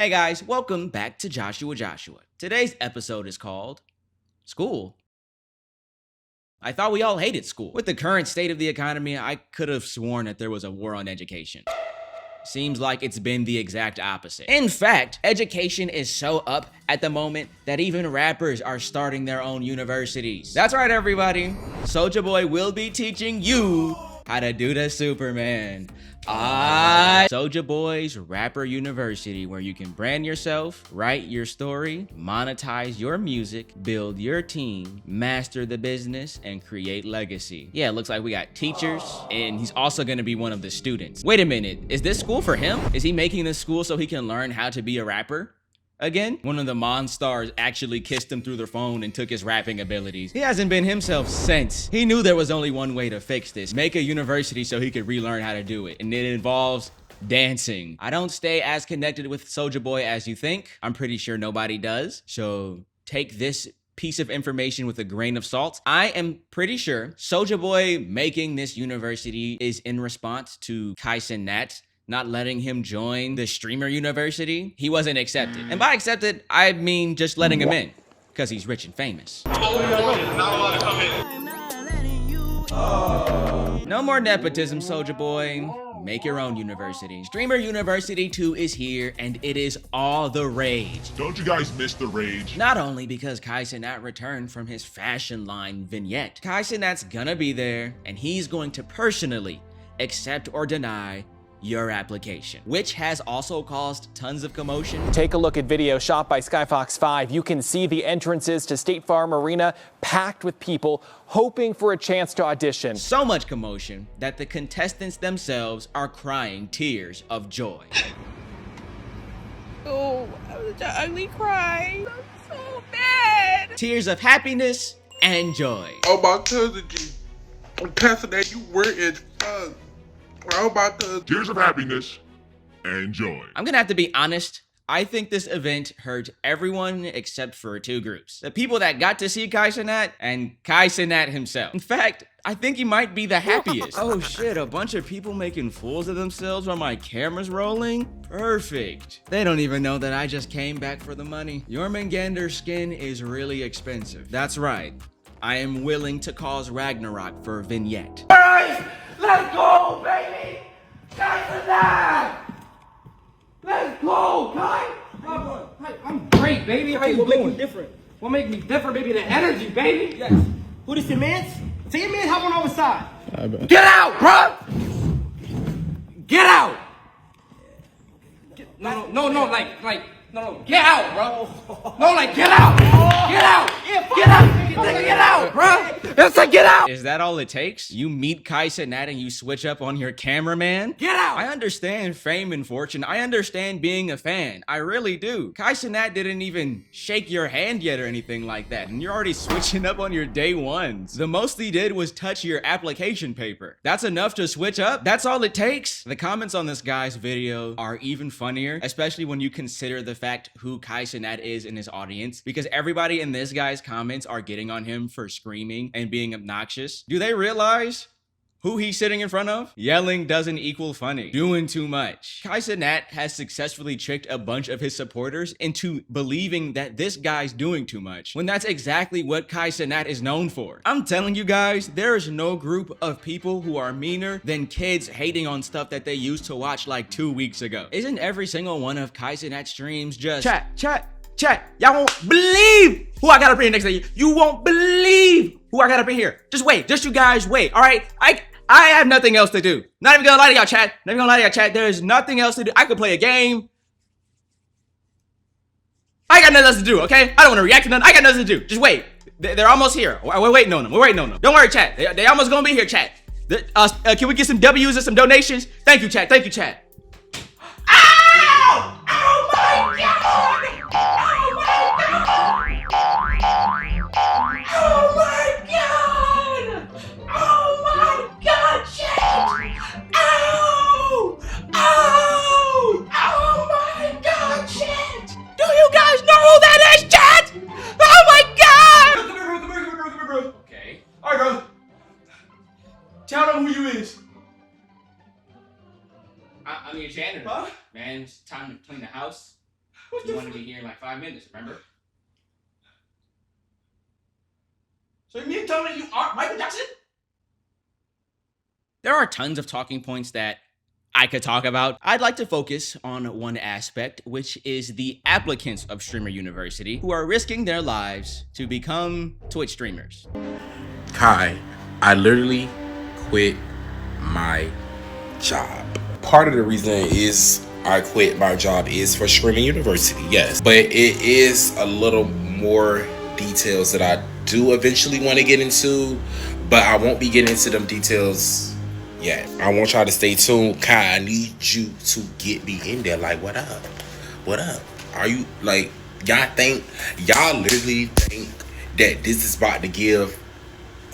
Hey guys, welcome back to Joshua. Today's episode is called School. I thought we all hated school. With the current state of the economy, I could have sworn that there was a war on education. Seems like it's been the exact opposite. In fact, education is so up at the moment that even rappers are starting their own universities. That's right, everybody. Soulja Boy will be teaching you how to do the Superman. Soulja Boy's Rapper University, where you can brand yourself, write your story, monetize your music, build your team, master the business, and create legacy. Yeah, it looks like we got teachers, and he's also gonna be one of the students. Wait a minute, is this school for him? Is he making this school so he can learn how to be a rapper? Again, one of the Monstars actually kissed him through the phone and took his rapping abilities. He hasn't been himself since. He knew there was only one way to fix this. Make a university so he could relearn how to do it. And it involves dancing. I don't stay as connected with Soulja Boy as you think. I'm pretty sure nobody does. So take this piece of information with a grain of salt. I am pretty sure Soulja Boy making this university is in response to Cenat not letting him join the streamer university. He wasn't accepted. And by accepted, I mean just letting him in, because he's rich and famous. No more nepotism, Soulja Boy. Make your own university. Streamer University 2 is here, and it is all the rage. Don't you guys miss the rage? Not only because Cenat returned from his fashion line vignette. Cenat's gonna be there, and he's going to personally accept or deny your application, which has also caused tons of commotion. Take a look at video shot by Skyfox 5. You can see the entrances to State Farm Arena packed with people hoping for a chance to audition. So much commotion that the contestants themselves are crying tears of joy. Oh, that was an ugly cry. I'm so bad. Tears of happiness and joy. Oh, my cousin G. Passing that you were in fun. Oh, my cousin. Tears of happiness and joy. I'm gonna have to be honest. I think this event hurt everyone except for two groups. The people that got to see Cenat and Cenat himself. In fact, I think he might be the happiest. Oh shit, a bunch of people making fools of themselves while my camera's rolling? Perfect. They don't even know that I just came back for the money. Jormungandr's skin is really expensive. That's right. I am willing to cause Ragnarok for a vignette. Alright, let's go, baby! Cenat! Let's go, guys! I'm great, baby. How you doing? Different. What makes me different, baby? The energy, baby. Yes. Who this your man's? Say your man, hop on over side. Get out, bro! Get out! No, get out, bro. No, like, get out! Get out! Get out! Get out, bro! It's like, get out! Is that all it takes? You meet Cenat and you switch up on your cameraman? Get out! I understand fame and fortune. I understand being a fan. I really do. Cenat didn't even shake your hand yet or anything like that, and you're already switching up on your day ones. The most he did was touch your application paper. That's enough to switch up? That's all it takes? The comments on this guy's video are even funnier, especially when you consider the fact who Cenat is in his audience, because everybody in this guy's comments are getting on him for screaming and being obnoxious. Do they realize who he's sitting in front of? Yelling doesn't equal funny. Doing too much. Cenat has successfully tricked a bunch of his supporters into believing that this guy's doing too much, when that's exactly what Cenat is known for. I'm telling you guys, there is no group of people who are meaner than kids hating on stuff that they used to watch like 2 weeks ago. Isn't every single one of Cenat's streams just chat? Y'all won't believe who I got up in here next to you. You won't believe who I got up in here. Just wait. Just you guys wait. All right. I have nothing else to do. Not even gonna lie to y'all, chat. Not even gonna lie to y'all, chat. There's nothing else to do. I could play a game. I got nothing else to do, okay? I don't want to react to nothing. I got nothing to do. Just wait. They're almost here. We're waiting on them. We're waiting on them. Don't worry, chat. They almost gonna be here, chat. Can we get some W's and some donations? Thank you, chat. Thank you, chat. Ow! Oh my God! Oh my God! Oh my God! Oh my God, chat! Ow! Ow! Oh my God, chat! Do you guys know who that is, chat? Oh my God! Come here, bro. Okay. All right, bro. Tell them who you is. I'm your janitor. Huh? Man, it's time to clean the house. You wanted me here in like 5 minutes, remember? So you mean to tell me you aren't Michael Jackson? There are tons of talking points that I could talk about. I'd like to focus on one aspect, which is the applicants of Streamer University who are risking their lives to become Twitch streamers. Kai, I literally quit my job. Part of the reason is I quit my job is for Streaming University, yes. But it is a little more details that I do eventually want to get into, but I won't be getting into them details yet. I want y'all to stay tuned. Kai, I need you to get me in there. Like, what up? What up? Are you, like, y'all literally think that this is about to give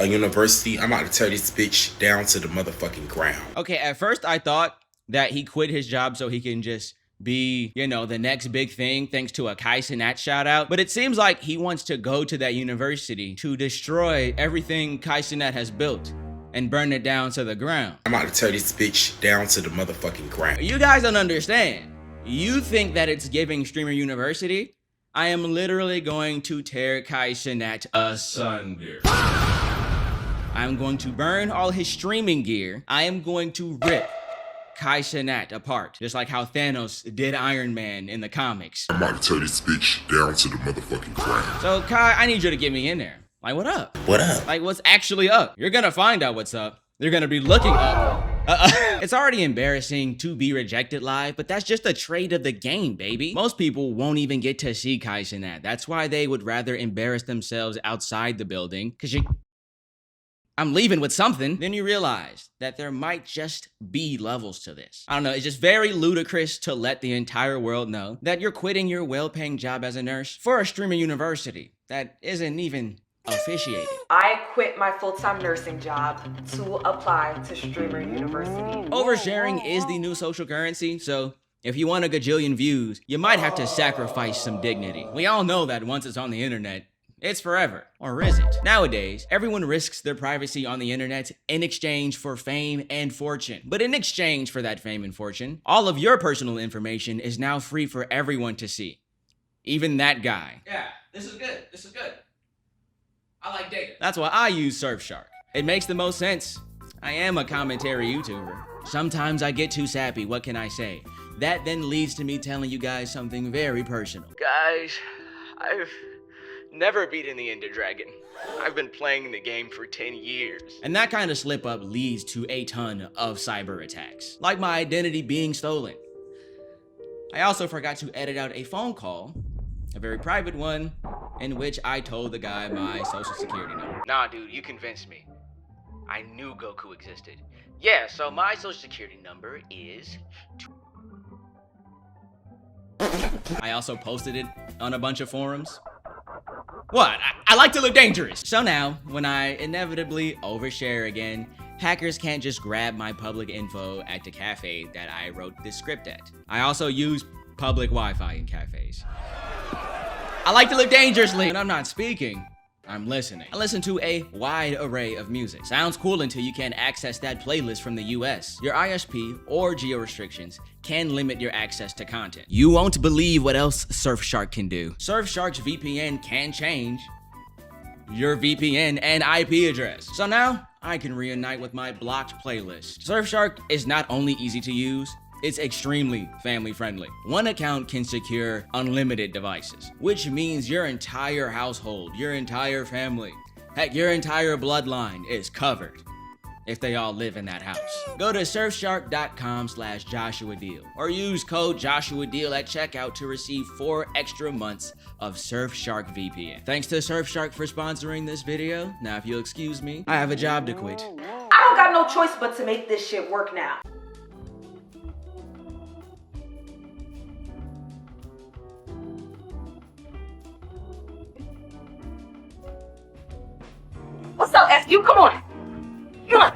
a university? I'm about to tear this bitch down to the motherfucking ground. Okay, at first I thought that he quit his job so he can just be, you know, the next big thing thanks to a Cenat shout out. But it seems like he wants to go to that university to destroy everything Cenat has built and burn it down to the ground. I'm about to tear this bitch down to the motherfucking ground. You guys don't understand. You think that it's giving Streamer University? I am literally going to tear Cenat asunder. I'm going to burn all his streaming gear. I am going to rip Cenat apart, just like how Thanos did Iron Man in the comics. I'm about to tear this bitch down to the motherfucking ground. So Kai, I need you to get me in there. Like, what up? What up? Like, what's actually up? You're gonna find out what's up. You're gonna be looking up. It's already embarrassing to be rejected live, but that's just a trait of the game, baby. Most people won't even get to see Cenat. That's why they would rather embarrass themselves outside the building, because I'm leaving with something. Then you realize that there might just be levels to this. I don't know, it's just very ludicrous to let the entire world know that you're quitting your well-paying job as a nurse for a streaming university that isn't even officiated. I quit my full-time nursing job to apply to Streamer University. Oversharing is the new social currency, so if you want a gajillion views, you might have to sacrifice some dignity. We all know that once it's on the internet, it's forever. Or is it? Nowadays, everyone risks their privacy on the internet in exchange for fame and fortune. But in exchange for that fame and fortune, all of your personal information is now free for everyone to see. Even that guy. Yeah, this is good. This is good. I like data. That's why I use Surfshark. It makes the most sense. I am a commentary YouTuber. Sometimes I get too sappy, what can I say? That then leads to me telling you guys something very personal. Guys, I've never beaten the Ender Dragon. I've been playing the game for 10 years. And that kind of slip up leads to a ton of cyber attacks, like my identity being stolen. I also forgot to edit out a phone call, a very private one, in which I told the guy my social security number. Nah, dude, you convinced me. I knew Goku existed. Yeah, so my social security number is... I also posted it on a bunch of forums. What? I like to look dangerous. So now, when I inevitably overshare again, hackers can't just grab my public info at the cafe that I wrote this script at. I also use public Wi-Fi in cafes. I like to live dangerously. When I'm not speaking, I'm listening. I listen to a wide array of music. Sounds cool until you can't access that playlist from the US. Your ISP or geo restrictions can limit your access to content. You won't believe what else Surfshark can do. Surfshark's VPN can change your VPN and IP address. So now I can reunite with my blocked playlist. Surfshark is not only easy to use, it's extremely family friendly. One account can secure unlimited devices, which means your entire household, your entire family, heck, your entire bloodline is covered if they all live in that house. Go to surfshark.com/Joshua Deal or use code Joshua Deal at checkout to receive 4 extra months of Surfshark VPN. Thanks to Surfshark for sponsoring this video. Now, if you'll excuse me, I have a job to quit. I don't got no choice but to make this shit work now. What's up, SQ? Come on. Come on.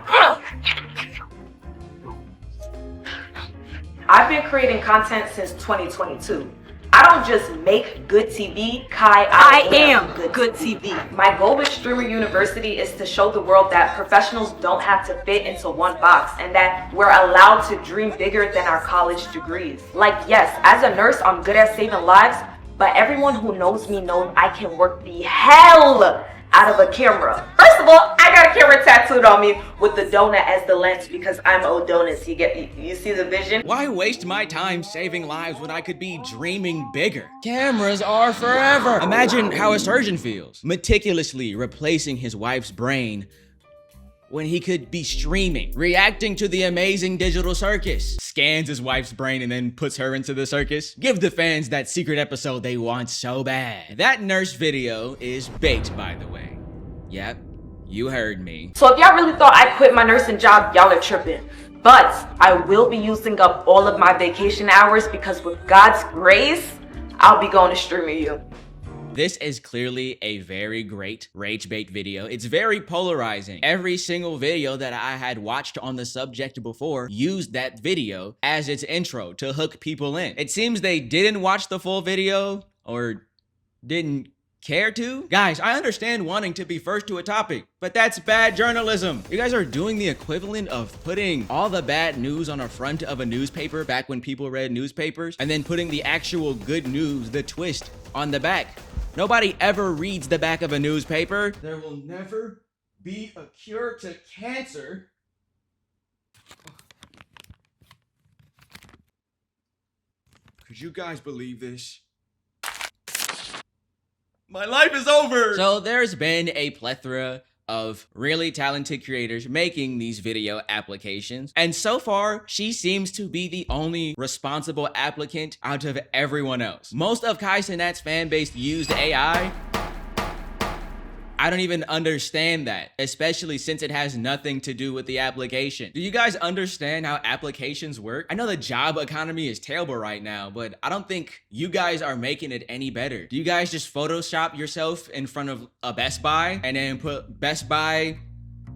I've been creating content since 2022. I I don't just make good TV, Kai, I am good TV. My goal with Streamer University is to show the world that professionals don't have to fit into one box and that we're allowed to dream bigger than our college degrees. Like, yes, as a nurse, I'm good at saving lives, but everyone who knows me knows I can work the hell out of a camera. First of all, I got a camera tattooed on me with the donut as the lens because I'm O'Donuts. You see the vision? Why waste my time saving lives when I could be dreaming bigger? Cameras are forever. Imagine how a surgeon feels, meticulously replacing his wife's brain when he could be streaming, reacting to the amazing digital circus. Scans his wife's brain and then puts her into the circus. Give the fans that secret episode they want so bad. That nurse video is bait, by the way. Yep, you heard me. So if y'all really thought I quit my nursing job, y'all are tripping. But I will be using up all of my vacation hours because with God's grace, I'll be going to Streamer U. This is clearly a very great rage bait video. It's very polarizing. Every single video that I had watched on the subject before used that video as its intro to hook people in. It seems they didn't watch the full video or didn't care to. Guys, I understand wanting to be first to a topic, but that's bad journalism. You guys are doing the equivalent of putting all the bad news on the front of a newspaper back when people read newspapers, and then putting the actual good news, the twist, on the back. Nobody ever reads the back of a newspaper. There will never be a cure to cancer. Could you guys believe this? My life is over! So there's been a plethora of really talented creators making these video applications. And so far, she seems to be the only responsible applicant out of everyone else. Most of Kai Cenat's fan base used AI. I don't even understand that, especially since it has nothing to do with the application. Do you guys understand how applications work? I know the job economy is terrible right now, but I don't think you guys are making it any better. Do you guys just Photoshop yourself in front of a Best Buy and then put Best Buy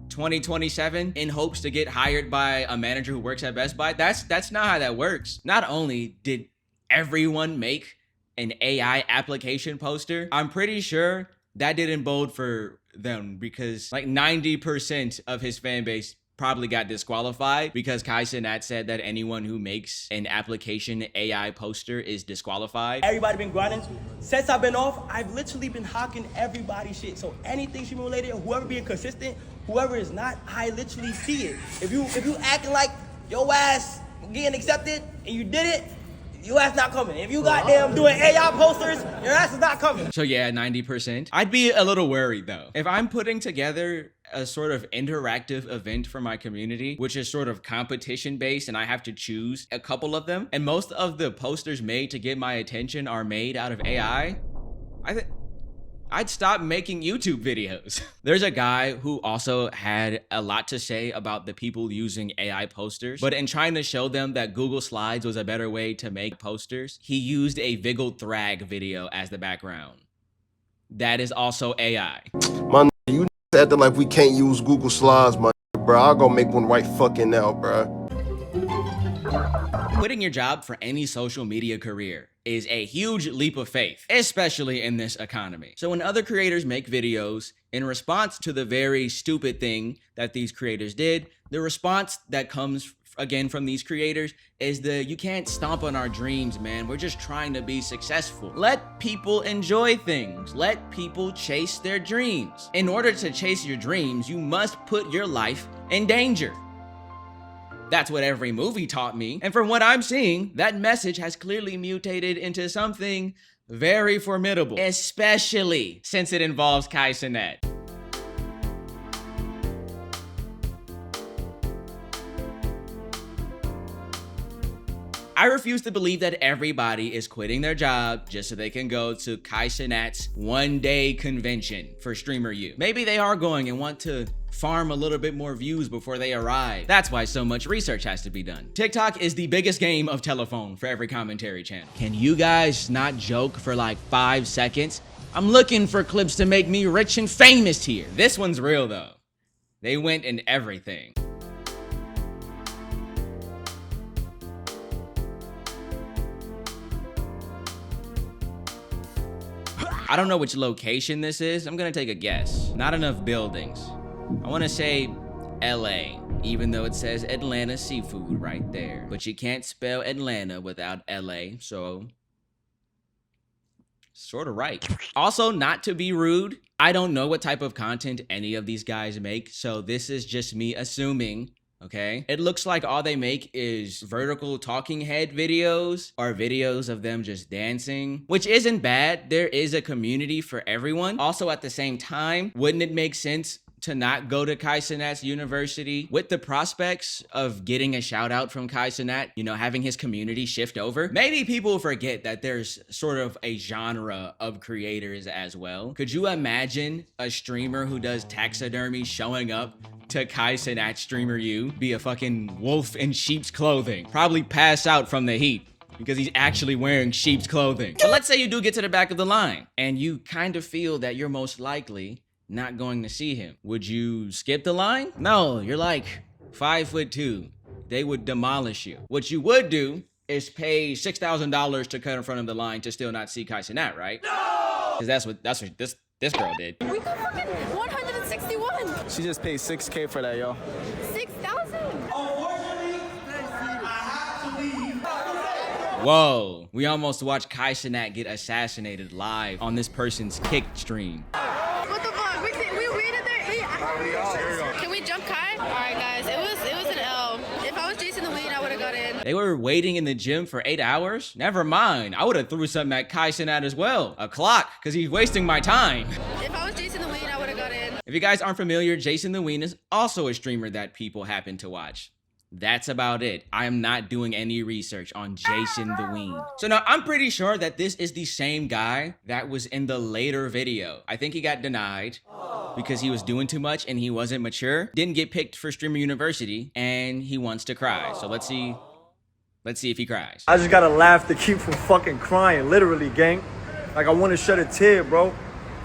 2027 in hopes to get hired by a manager who works at Best Buy? That's not how that works. Not only did everyone make an AI application poster, I'm pretty sure that didn't bode for them because like 90% of his fan base probably got disqualified because Kai Cenat said that anyone who makes an application AI poster is disqualified. Everybody been grinding. Since I've been off, I've literally been hawking everybody's shit. So anything streaming related, whoever being consistent, whoever is not, I literally see it. If you acting like your ass getting accepted and you did it, your ass not coming. If you goddamn doing AI posters, your ass is not coming. So yeah, 90%. I'd be a little worried though. If I'm putting together a sort of interactive event for my community, which is sort of competition based and I have to choose a couple of them, and most of the posters made to get my attention are made out of AI, I'd stop making YouTube videos. There's a guy who also had a lot to say about the people using AI posters, but in trying to show them that Google Slides was a better way to make posters, he used a Viggle Thrag video as the background. That is also AI. Man, you acting like we can't use Google Slides, man, bro. I'll go make one right fucking now, bro. Quitting your job for any social media career is a huge leap of faith, especially in this economy. So when other creators make videos in response to the very stupid thing that these creators did, the response that comes again from these creators is you can't stomp on our dreams, man. We're just trying to be successful. Let people enjoy things. Let people chase their dreams. In order to chase your dreams, you must put your life in danger. That's what every movie taught me. And from what I'm seeing, that message has clearly mutated into something very formidable, especially since it involves Kai Cenat. I refuse to believe that everybody is quitting their job just so they can go to Kai Cenat's one-day convention for Streamer U. Maybe they are going and want to farm a little bit more views before they arrive. That's why so much research has to be done. TikTok is the biggest game of telephone for every commentary channel. Can you guys not joke for like 5 seconds? I'm looking for clips to make me rich and famous here. This one's real though. They went in everything. I don't know which location this is. I'm gonna take a guess. Not enough buildings. I wanna say LA, even though it says Atlanta Seafood right there. But you can't spell Atlanta without LA, so sort of right. Also, not to be rude, I don't know what type of content any of these guys make, so this is just me assuming, okay? It looks like all they make is vertical talking head videos or videos of them just dancing, which isn't bad. There is a community for everyone. Also, at the same time, wouldn't it make sense to not go to Cenat's university with the prospects of getting a shout out from Cenat, you know, having his community shift over? Maybe people forget that there's sort of a genre of creators as well. Could you imagine a streamer who does taxidermy showing up to Cenat streamer you, be a fucking wolf in sheep's clothing, probably pass out from the heat because he's actually wearing sheep's clothing. But let's say you do get to the back of the line and you kind of feel that you're most likely not going to see him. Would you skip the line? No, you're like 5'2". They would demolish you. What you would do is pay $6,000 to cut in front of the line to still not see Cenat, right? No! Because that's what this girl did. We got fucking 161. She just paid $6K for that, yo. 6,000. Whoa, we almost watched Cenat get assassinated live on this person's Kick stream. What the fuck? We waited there 8 hours. Can we jump Kai? All right, guys. It was an L. If I was Jason the Ween, I would have got in. They were waiting in the gym for 8 hours? Never mind. I would have threw something at Cenat as well. A clock, because he's wasting my time. If I was Jason the Ween, I would have got in. If you guys aren't familiar, Jason the Ween is also a streamer that people happen to watch. That's about it. I am not doing any research on Jason the Ween. So now I'm pretty sure that this is the same guy that was in the later video. I think he got denied because he was doing too much and he wasn't mature. Didn't get picked for Streamer University and he wants to cry. So let's see if he cries. I just gotta laugh to keep from fucking crying, literally, gang. Like I wanna shed a tear, bro.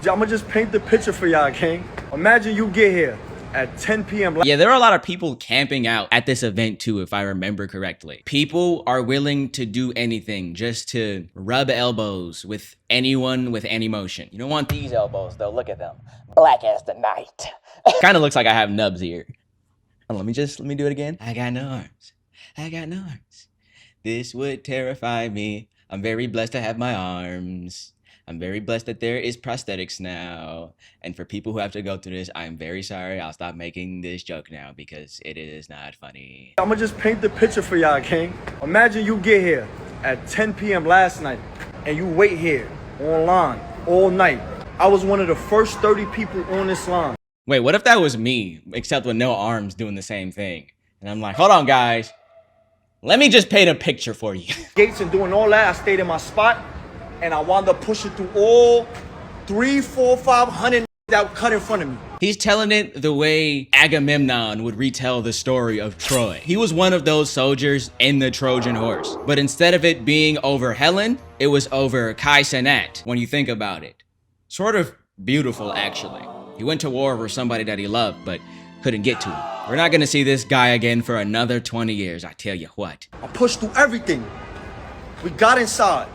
I'ma just paint the picture for y'all, gang. Imagine you get here at 10 p.m. Yeah, there are a lot of people camping out at this event too, if I remember correctly. People are willing to do anything just to rub elbows with anyone with any motion. You don't want these elbows though, look at them. Black as the night. Kind of looks like I have nubs here. Oh, let me do it again. I got no arms. I got no arms. This would terrify me. I'm very blessed to have my arms. I'm very blessed that there is prosthetics now. And for people who have to go through this, I'm very sorry. I'll stop making this joke now because it is not funny. I'ma just paint the picture for y'all, king. Imagine you get here at 10 p.m. last night and you wait here online all night. I was one of the first 30 people on this line. Wait, what if that was me, except with no arms doing the same thing? And I'm like, hold on, guys. Let me just paint a picture for you. Gates and doing all that, I stayed in my spot. And I wound up pushing through all 300, 400, 500 that cut in front of me. He's telling it the way Agamemnon would retell the story of Troy. He was one of those soldiers in the Trojan horse. But instead of it being over Helen, it was over Cenat, when you think about it. Sort of beautiful, actually. He went to war for somebody that he loved, but couldn't get to him. We're not gonna see this guy again for another 20 years, I tell you what. I pushed through everything. We got inside.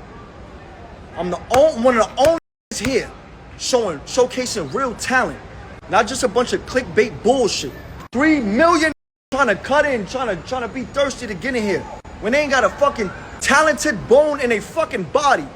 I'm one of the only here showcasing real talent, not just a bunch of clickbait bullshit. 3 million trying to cut in, trying to be thirsty to get in here when they ain't got a fucking talented bone in a fucking body.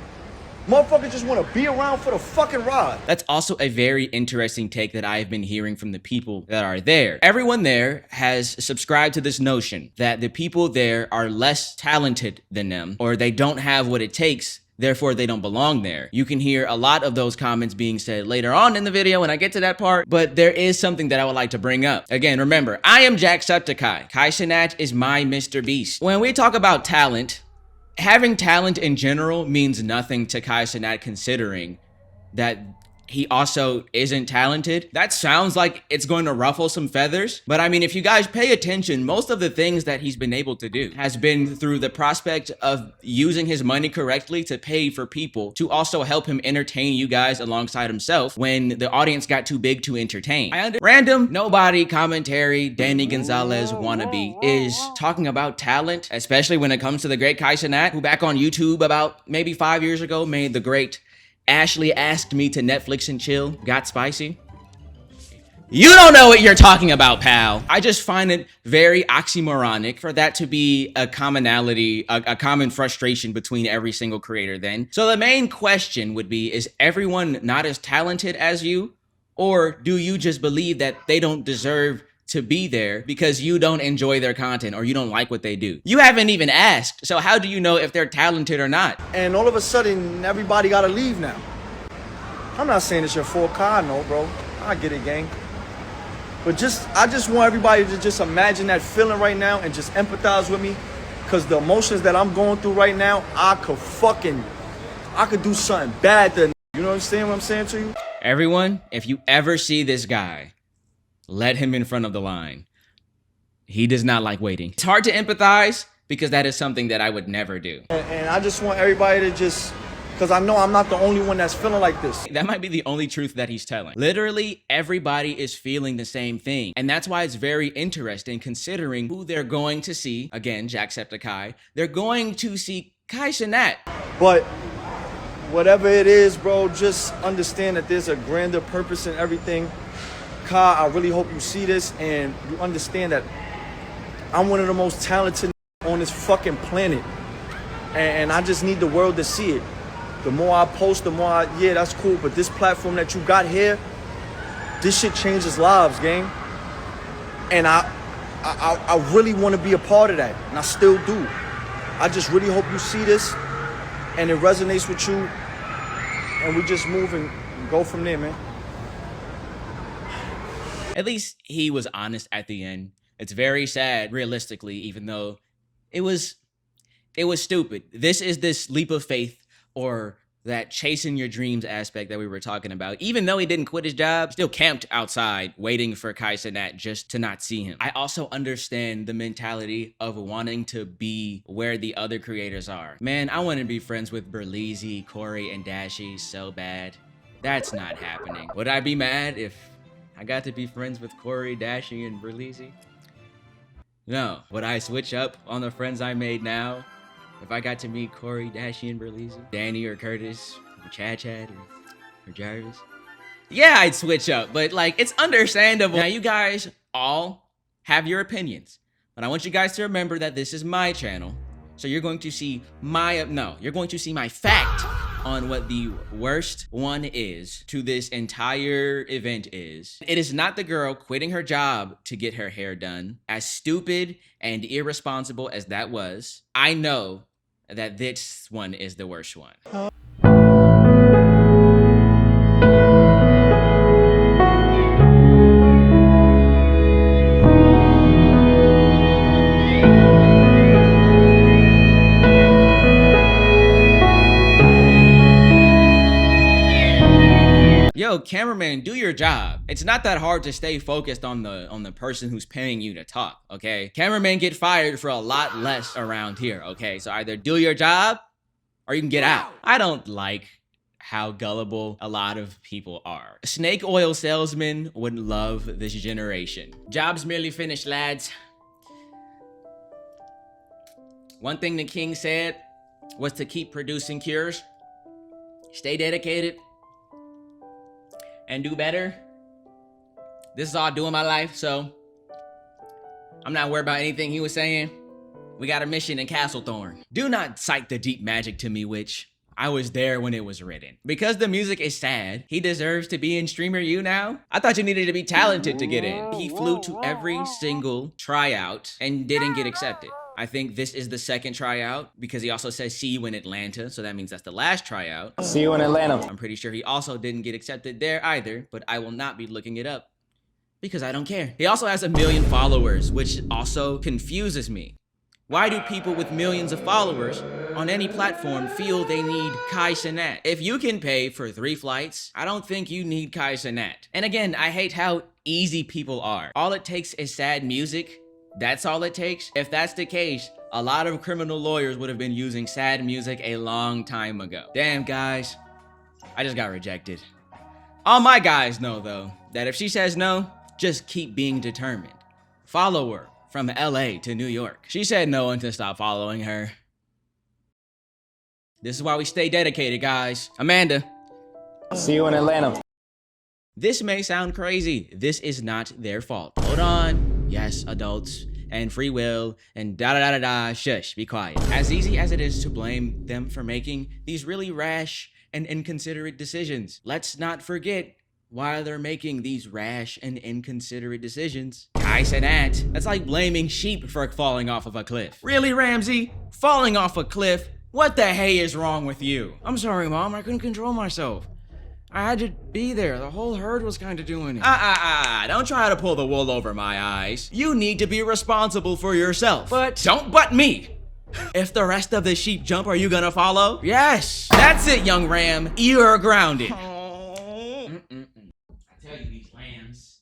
Motherfuckers just want to be around for the fucking ride. That's also a very interesting take that I've been hearing from the people that are there. Everyone there has subscribed to this notion that the people there are less talented than them, or they don't have what it takes, therefore they don't belong there. You can hear a lot of those comments being said later on in the video when I get to that part, but there is something that I would like to bring up. Again, remember, I am Jacksepticeye. Cenat is my Mr. Beast. When we talk about talent, having talent in general means nothing to Cenat, considering that he also isn't talented. That sounds like it's going to ruffle some feathers, but I mean, if you guys pay attention, most of the things that he's been able to do has been through the prospect of using his money correctly to pay for people to also help him entertain you guys alongside himself when the audience got too big to entertain. Random nobody commentary Danny Gonzalez wannabe is talking about talent, especially when it comes to the great Cenat, who back on YouTube about maybe 5 years ago made the great Ashley asked me to Netflix and chill got spicy? You don't know what you're talking about, pal. I just find it very oxymoronic for that to be a commonality, a common frustration between every single creator then. So the main question would be, is everyone not as talented as you? Or do you just believe that they don't deserve to be there because you don't enjoy their content or you don't like what they do? You haven't even asked, so how do you know if they're talented or not? And all of a sudden, everybody gotta leave now. I'm not saying it's your fault, Kai, no, bro. I get it, gang. But I just want everybody to just imagine that feeling right now and just empathize with me. Cause the emotions that I'm going through right now, I could do something bad to, you know what I'm saying to you? Everyone, if you ever see this guy, let him in front of the line. He does not like waiting. It's hard to empathize because that is something that I would never do. And I just want everybody to just, because I know I'm not the only one that's feeling like this. That might be the only truth that he's telling. Literally, everybody is feeling the same thing. And that's why it's very interesting considering who they're going to see. Again, Jacksepticeye. They're going to see Kai Cenat. But whatever it is, bro, just understand that there's a grander purpose in everything. Kai, I really hope you see this and you understand that I'm one of the most talented on this fucking planet. And I just need the world to see it. The more I post, the more yeah, that's cool. But this platform that you got here, this shit changes lives, gang. And I really want to be a part of that. And I still do. I just really hope you see this and it resonates with you. And we just move and go from there, man. At least he was honest at the end. It's very sad, realistically, even though it was stupid. This is this leap of faith or that chasing your dreams aspect that we were talking about. Even though he didn't quit his job, still camped outside waiting for Kai Cenat just to not see him. I also understand the mentality of wanting to be where the other creators are. Man, I want to be friends with Berleezy, Corey, and Dashi so bad. That's not happening. Would I be mad if I got to be friends with Corey, Dashi, and Berleezy? No. Would I switch up on the friends I made now if I got to meet Corey, Dashi, and Berleezy? Danny or Curtis or Chad or Jarvis? Yeah, I'd switch up, but like, it's understandable. Now, you guys all have your opinions, but I want you guys to remember that this is my channel. So you're going to see you're going to see my fact on what the worst one is to this entire event is. It is not the girl quitting her job to get her hair done. As stupid and irresponsible as that was, I know that this one is the worst one. Yo, cameraman, do your job. It's not that hard to stay focused on the person who's paying you to talk, okay? Cameramen get fired for a lot less around here, okay? So either do your job or you can get out. I don't like how gullible a lot of people are. Snake oil salesmen would love this generation. Job's merely finished, lads. One thing the king said was to keep producing cures, stay dedicated, and do better. This is all I do in my life, so I'm not worried about anything he was saying. We got a mission in Castlethorn. Do not cite the deep magic to me, witch. I was there when it was written. Because the music is sad, he deserves to be in Streamer U now? I thought you needed to be talented to get in. He flew to every single tryout and didn't get accepted. I think this is the second tryout because he also says see you in Atlanta, so that means that's the last tryout. See you in Atlanta. I'm pretty sure he also didn't get accepted there either, but I will not be looking it up because I don't care. He also has 1 million followers, which also confuses me. Why do people with millions of followers on any platform feel they need Kai Cenat? If you can pay for 3 flights, I don't think you need Kai Cenat. And again, I hate how easy people are. All it takes is sad music. That's all it takes. If that's the case, a lot of criminal lawyers would have been using sad music a long time ago. Damn, guys, I just got rejected. All my guys know, though, that if she says no, just keep being determined. Follow her from LA to New York. She said no one to stop following her. This is why we stay dedicated, guys. Amanda, See you in Atlanta. This may sound crazy. This is not their fault. Hold on. Yes, adults and free will and da-da-da-da-da. Shush, be quiet. As easy as it is to blame them for making these really rash and inconsiderate decisions, let's not forget why they're making these rash and inconsiderate decisions. Cenat, that's like blaming sheep for falling off of a cliff. Really, Ramsey? Falling off a cliff? What the hey is wrong with you? I'm sorry, Mom, I couldn't control myself. I had to be there. The whole herd was kind of doing it. Don't try to pull the wool over my eyes. You need to be responsible for yourself. But don't butt me. If the rest of the sheep jump, are you gonna follow? Yes. That's it, young ram. You're grounded. I tell you, these lambs.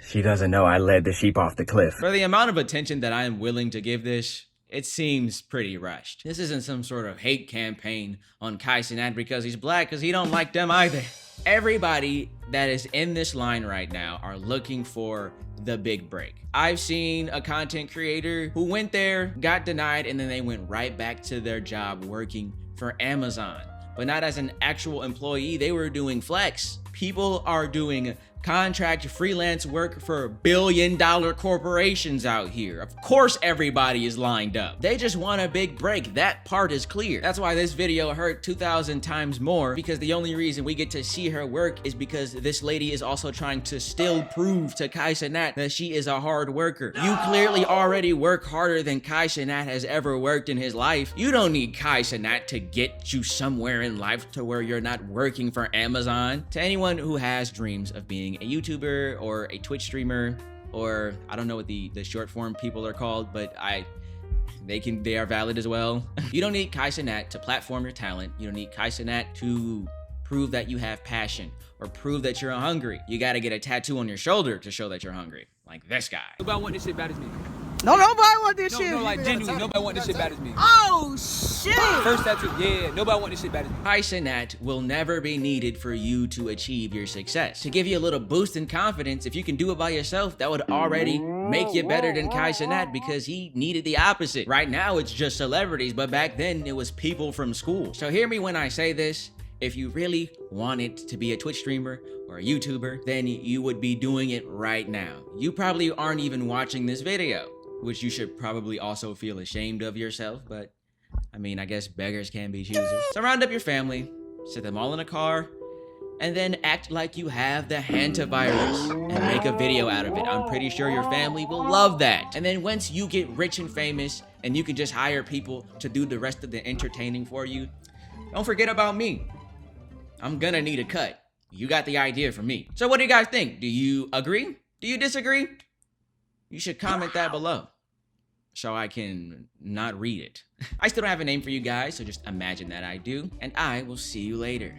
She doesn't know I led the sheep off the cliff. For the amount of attention that I am willing to give this, it seems pretty rushed. This isn't some sort of hate campaign on Cenat because he's black, because he don't like them either. Everybody that is in this line right now are looking for the big break. I've seen a content creator who went there, got denied, and then they went right back to their job working for Amazon. But not as an actual employee, they were doing flex. People are doing contract freelance work for billion-dollar corporations out here. Of course everybody is lined up. They just want a big break. That part is clear. That's why this video hurt 2,000 times more, because the only reason we get to see her work is because this lady is also trying to still prove to Cenat that she is a hard worker. You clearly already work harder than Cenat has ever worked in his life. You don't need Cenat to get you somewhere in life to where you're not working for Amazon. To anyone who has dreams of being a YouTuber or a Twitch streamer, or I don't know what the short form people are called, but they are valid as well. You don't need Cenat to platform your talent. You don't need Cenat to prove that you have passion or prove that you're hungry. You gotta get a tattoo on your shoulder to show that you're hungry, like this guy. Nobody want this shit bad as me. No, nobody want this shit. No, like genuinely, nobody want this shit bad as me. Oh, shit. First tattoo, yeah, nobody want this shit bad as me. Cenat will never be needed for you to achieve your success. To give you a little boost in confidence, if you can do it by yourself, that would already make you better than Cenat, because he needed the opposite. Right now, it's just celebrities, but back then, it was people from school. So hear me when I say this. If you really wanted to be a Twitch streamer or a YouTuber, then you would be doing it right now. You probably aren't even watching this video, which you should probably also feel ashamed of yourself, but I mean, I guess beggars can be choosers. So round up your family, sit them all in a car, and then act like you have the hantavirus and make a video out of it. I'm pretty sure your family will love that. And then once you get rich and famous and you can just hire people to do the rest of the entertaining for you, don't forget about me. I'm gonna need a cut. You got the idea from me. So what do you guys think? Do you agree? Do you disagree? You should comment that below so I can not read it. I still don't have a name for you guys, so just imagine that I do, and I will see you later.